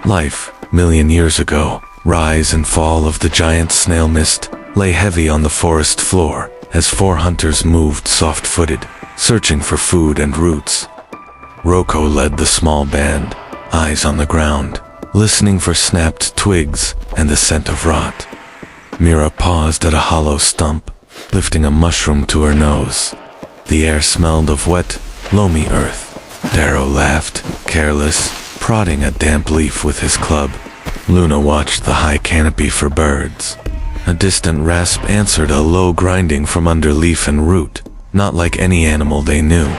Life, million years ago, rise and fall of the giant snail mist lay heavy on the forest floor as 4 hunters moved soft-footed, searching for food and roots. Roko led the small band, eyes on the ground, listening for snapped twigs and the scent of rot. Mira paused at a hollow stump, lifting a mushroom to her nose. The air smelled of wet, loamy earth. Darrow laughed, careless, prodding a damp leaf with his club. Luna watched the high canopy for birds. A distant rasp answered a low grinding from under leaf and root, not like any animal they knew.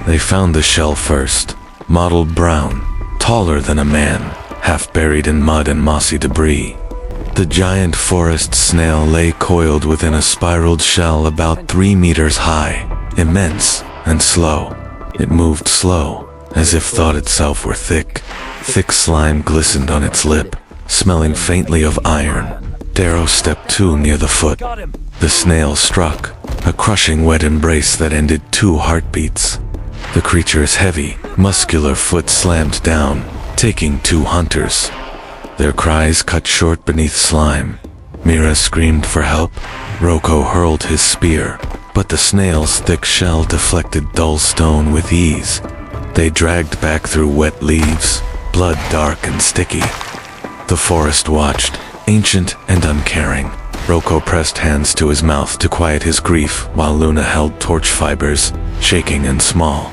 They found the shell first, mottled brown, taller than a man, half buried in mud and mossy debris. The giant forest snail lay coiled within a spiraled shell about 3 meters high, immense and slow. It moved slow, as if thought itself were thick. Thick slime glistened on its lip, smelling faintly of iron. Darrow stepped too near the foot. The snail struck, a crushing wet embrace that ended 2 heartbeats. The creature's heavy, muscular foot slammed down, taking 2 hunters. Their cries cut short beneath slime. Mira screamed for help. Roko hurled his spear, but the snail's thick shell deflected dull stone with ease. They dragged back through wet leaves, blood dark and sticky. The forest watched, ancient and uncaring. Roko pressed hands to his mouth to quiet his grief while Luna held torch fibers, shaking and small.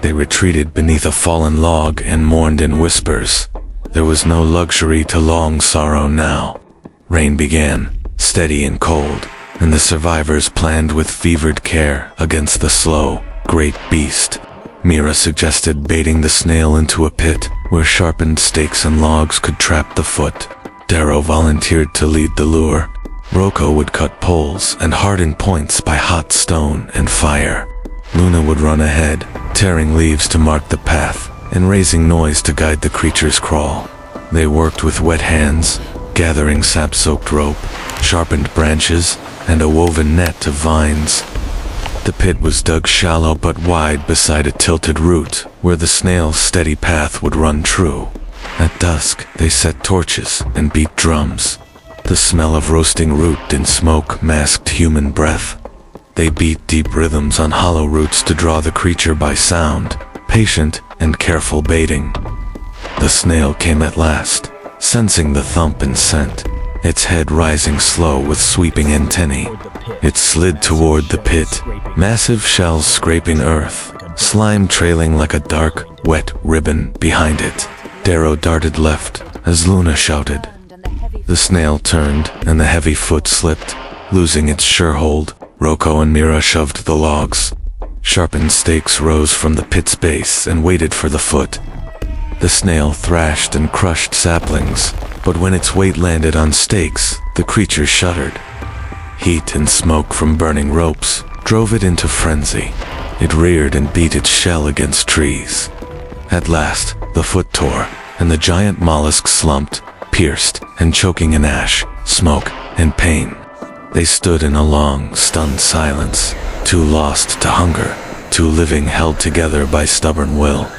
They retreated beneath a fallen log and mourned in whispers. There was no luxury to long sorrow now. Rain began, steady and cold, and the survivors planned with fevered care against the slow, great beast. Mira suggested baiting the snail into a pit where sharpened stakes and logs could trap the foot. Darrow volunteered to lead the lure. Roko would cut poles and harden points by hot stone and fire. Luna would run ahead, tearing leaves to mark the path and raising noise to guide the creature's crawl. They worked with wet hands, gathering sap-soaked rope, sharpened branches, and a woven net of vines. The pit was dug shallow but wide beside a tilted root where the snail's steady path would run true. At dusk, they set torches and beat drums. The smell of roasting root and smoke masked human breath. They beat deep rhythms on hollow roots to draw the creature by sound, patient and careful baiting. The snail came at last, sensing the thump and scent, its head rising slow with sweeping antennae. It slid toward the pit, massive shells scraping earth, slime trailing like a dark, wet ribbon behind it. Darrow darted left as Luna shouted. The snail turned and the heavy foot slipped, losing its sure hold. Roko and Mira shoved the logs. Sharpened stakes rose from the pit's base and waited for the foot. The snail thrashed and crushed saplings, but when its weight landed on stakes, the creature shuddered. Heat and smoke from burning ropes drove it into frenzy. It reared and beat its shell against trees. At last, the foot tore, and the giant mollusk slumped, pierced and choking in ash, smoke, and pain. They stood in a long, stunned silence, too lost to hunger, too living held together by stubborn will.